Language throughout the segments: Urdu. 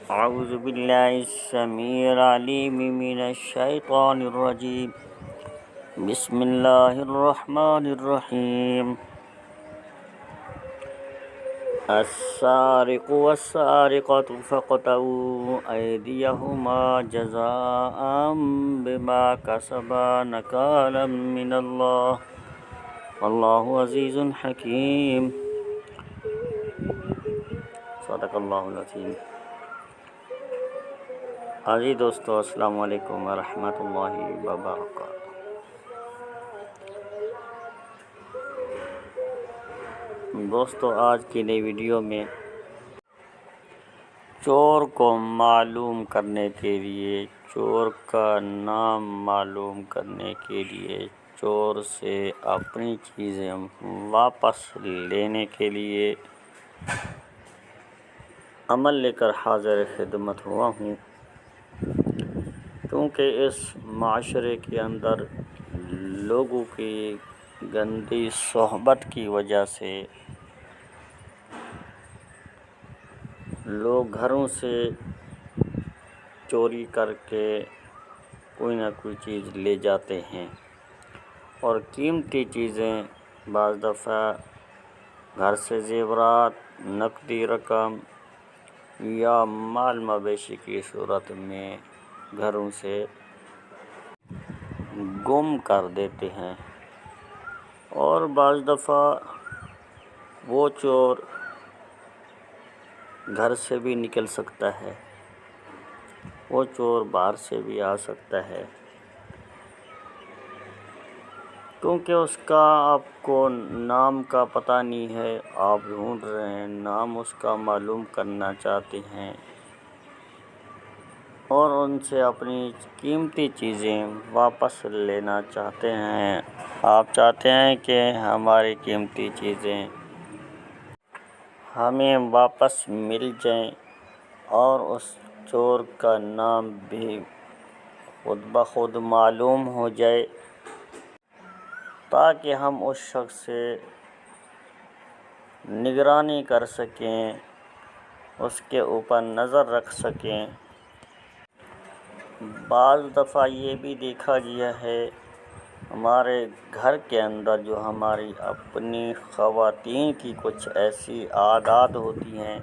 أعوذ بالله السميع العليم من الشيطان الرجيم. بسم الله الرحمن الرحيم. السارق والسارقة فاقطعوا أيديهما جزاء بما كسبا نكالا من الله والله عزيز حكيم. صدق اللہ العظیم. حاضر دوستو، السلام علیکم ورحمۃ اللہ وبرکاتہ. دوستو، آج کی نئی ویڈیو میں چور کو معلوم کرنے کے لیے، چور کا نام معلوم کرنے کے لیے، چور سے اپنی چیزیں واپس لینے کے لیے عمل لے کر حاضر خدمت ہوا ہوں. کیونکہ اس معاشرے کے اندر لوگوں کی گندی صحبت کی وجہ سے لوگ گھروں سے چوری کر کے کوئی نہ کوئی چیز لے جاتے ہیں، اور قیمتی چیزیں بعض دفعہ گھر سے زیورات، نقدی رقم یا مال مویشی کی صورت میں گھروں سے گم کر دیتے ہیں. اور بعض دفعہ وہ چور گھر سے بھی نکل سکتا ہے، وہ چور باہر سے بھی آ سکتا ہے. کیونکہ اس کا آپ کو نام کا پتہ نہیں ہے، آپ ڈھونڈ رہے ہیں، نام اس کا معلوم کرنا چاہتے ہیں اور ان سے اپنی قیمتی چیزیں واپس لینا چاہتے ہیں. آپ چاہتے ہیں کہ ہماری قیمتی چیزیں ہمیں واپس مل جائیں، اور اس چور کا نام بھی خود بخود معلوم ہو جائے، تاکہ ہم اس شخص سے نگرانی کر سکیں، اس کے اوپر نظر رکھ سکیں. بعض دفعہ یہ بھی دیکھا گیا ہے ہمارے گھر کے اندر جو ہماری اپنی خواتین کی کچھ ایسی عادات ہوتی ہیں،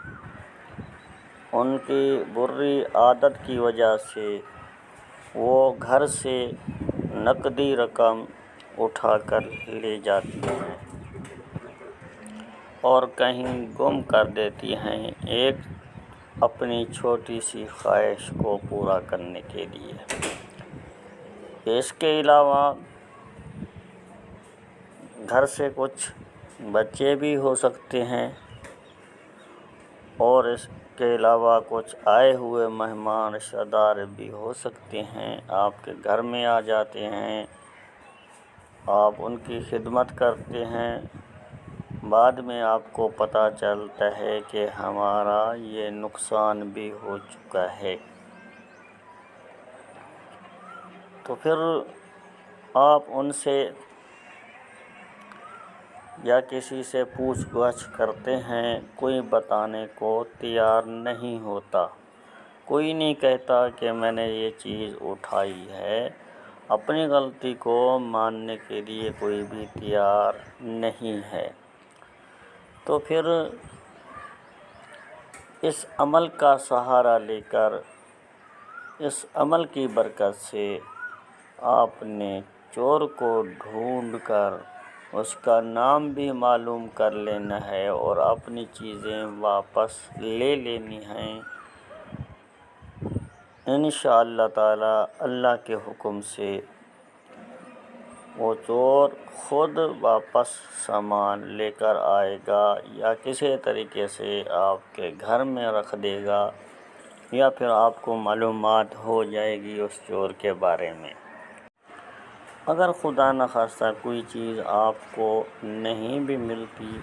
ان کی بری عادت کی وجہ سے وہ گھر سے نقدی رقم اٹھا کر لے جاتی ہیں اور کہیں گم کر دیتی ہیں، ایک اپنی چھوٹی سی خواہش کو پورا کرنے کے لیے. اس کے علاوہ گھر سے کچھ بچے بھی ہو سکتے ہیں، اور اس کے علاوہ کچھ آئے ہوئے مہمان رشتہ دار بھی ہو سکتے ہیں. آپ کے گھر میں آ جاتے ہیں، آپ ان کی خدمت کرتے ہیں، بعد میں آپ کو پتہ چلتا ہے کہ ہمارا یہ نقصان بھی ہو چکا ہے. تو پھر آپ ان سے یا کسی سے پوچھ گچھ کرتے ہیں، کوئی بتانے کو تیار نہیں ہوتا، کوئی نہیں کہتا کہ میں نے یہ چیز اٹھائی ہے. اپنی غلطی کو ماننے کے لیے کوئی بھی تیار نہیں ہے. تو پھر اس عمل کا سہارا لے کر، اس عمل کی برکت سے آپ نے چور کو ڈھونڈ کر اس کا نام بھی معلوم کر لینا ہے اور اپنی چیزیں واپس لے لینی ہیں. انشاءاللہ تعالی اللہ کے حکم سے وہ چور خود واپس سامان لے کر آئے گا، یا کسی طریقے سے آپ کے گھر میں رکھ دے گا، یا پھر آپ کو معلومات ہو جائے گی اس چور کے بارے میں. اگر خدا نخواستہ کوئی چیز آپ کو نہیں بھی ملتی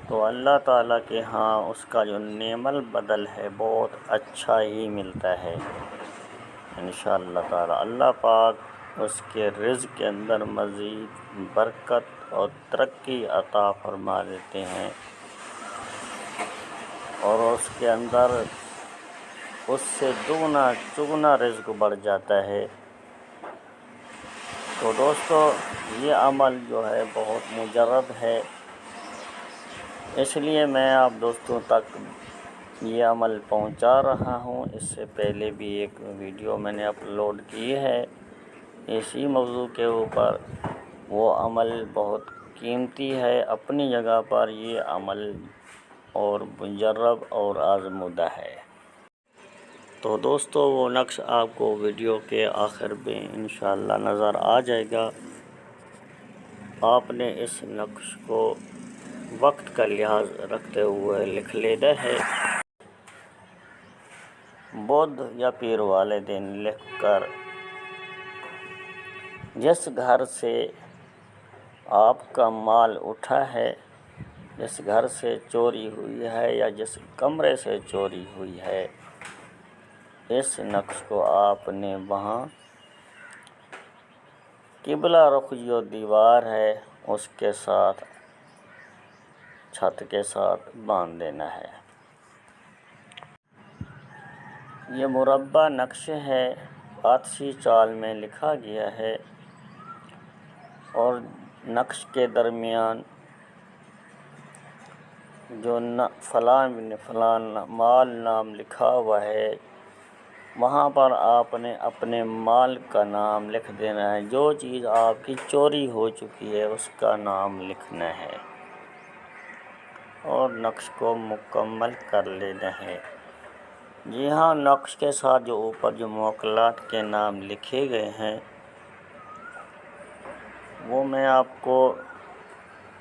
تو اللہ تعالیٰ کے ہاں اس کا جو نعم البدل ہے بہت اچھا ہی ملتا ہے. انشاءاللہ تعالیٰ اللہ پاک اس کے رزق کے اندر مزید برکت اور ترقی عطا فرما دیتے ہیں، اور اس کے اندر اس سے دگنا چگنا رزق بڑھ جاتا ہے۔ تو دوستو یہ عمل جو ہے بہت مجرب ہے، اس لیے میں آپ دوستوں تک یہ عمل پہنچا رہا ہوں۔ اس سے پہلے بھی ایک ویڈیو میں نے اپلوڈ کی ہے اسی موضوع کے اوپر، وہ عمل بہت قیمتی ہے، اپنی جگہ پر یہ عمل اور مجرب اور آزمودہ ہے۔ تو دوستو وہ نقش آپ کو ویڈیو کے آخر میں انشاءاللہ نظر آ جائے گا۔ آپ نے اس نقش کو وقت کا لحاظ رکھتے ہوئے لکھ لینا ہے۔ بدھ یا پیر والے دن لکھ کر جس گھر سے آپ کا مال اٹھا ہے، جس گھر سے چوری ہوئی ہے یا جس کمرے سے چوری ہوئی ہے، اس نقش کو آپ نے وہاں قبلہ رخ جو دیوار ہے اس کے ساتھ چھت کے ساتھ باندھ دینا ہے۔ یہ مربع نقش ہے، آتشی چال میں لکھا گیا ہے، اور نقش کے درمیان جو فلاں مال نام لکھا ہوا ہے، وہاں پر آپ نے اپنے مال کا نام لکھ دینا ہے۔ جو چیز آپ کی چوری ہو چکی ہے اس کا نام لکھنا ہے اور نقش کو مکمل کر لینا ہے۔ جی ہاں، نقش کے ساتھ جو اوپر جو موکلات کے نام لکھے گئے ہیں وہ میں آپ کو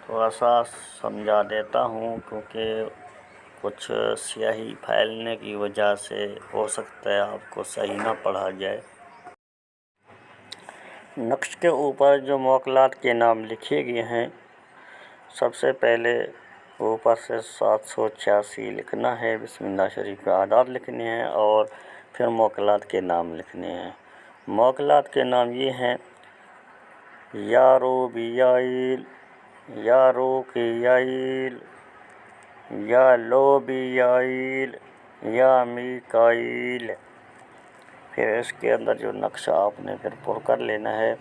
تھوڑا سا سمجھا دیتا ہوں، کیونکہ کچھ سیاہی پھیلنے کی وجہ سے ہو سکتا ہے آپ کو صحیح نہ پڑھا جائے۔ نقش کے اوپر جو موکلات کے نام لکھے گئے ہیں، سب سے پہلے اوپر سے 786 لکھنا ہے، بسم اللہ شریف کا اعداد لکھنے ہیں اور پھر موکلات کے نام لکھنے ہیں۔ موکلات کے نام یہ ہیں: یا روبیائیل، یا روکیائیل، یا لوبیائیل، یا میکائیل۔ پھر اس کے اندر جو نقشہ آپ نے پھر پر کر لینا ہے،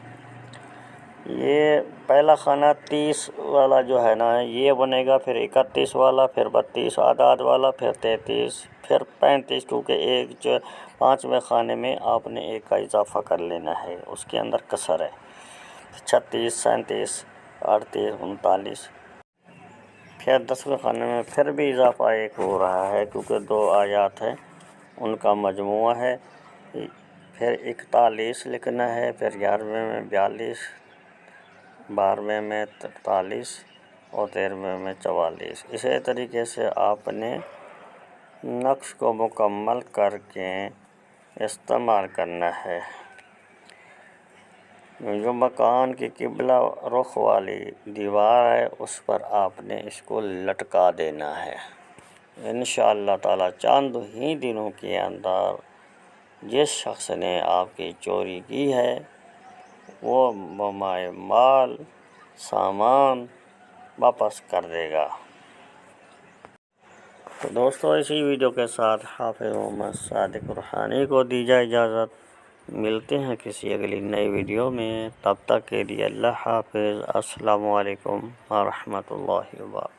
یہ پہلا خانہ 30 والا جو ہے نا یہ بنے گا، پھر 31 والا، پھر 32 اعداد والا، پھر 33، پھر 35، کیونکہ پانچویں خانے میں آپ نے ایک کا اضافہ کر لینا ہے، اس کے اندر کسر ہے۔ 36، 37، 38، 39، پھر 10ویں خانے میں پھر بھی اضافہ ایک ہو رہا ہے، کیونکہ 2 آیات ہیں ان کا مجموعہ ہے۔ پھر 41 لکھنا ہے، پھر 11ویں میں 42، 12ویں میں 43 اور 13ویں میں 44۔ اسی طریقے سے آپ نے نقش کو مکمل کر کے استعمال کرنا ہے۔ جو مکان کی قبلہ رخ والی دیوار ہے اس پر آپ نے اس کو لٹکا دینا ہے۔ انشاءاللہ تعالی چند ہی دنوں کے اندر جس شخص نے آپ کی چوری کی ہے وہ بمائے مال سامان واپس کر دے گا۔ تو دوستو اسی ویڈیو کے ساتھ حافظ محمد صادق روحانی کو دیجیے اجازت۔ ملتے ہیں کسی اگلی نئی ویڈیو میں، تب تک کے لیے اللہ حافظ۔ السلام علیکم ورحمۃ اللہ وبرکاتہ۔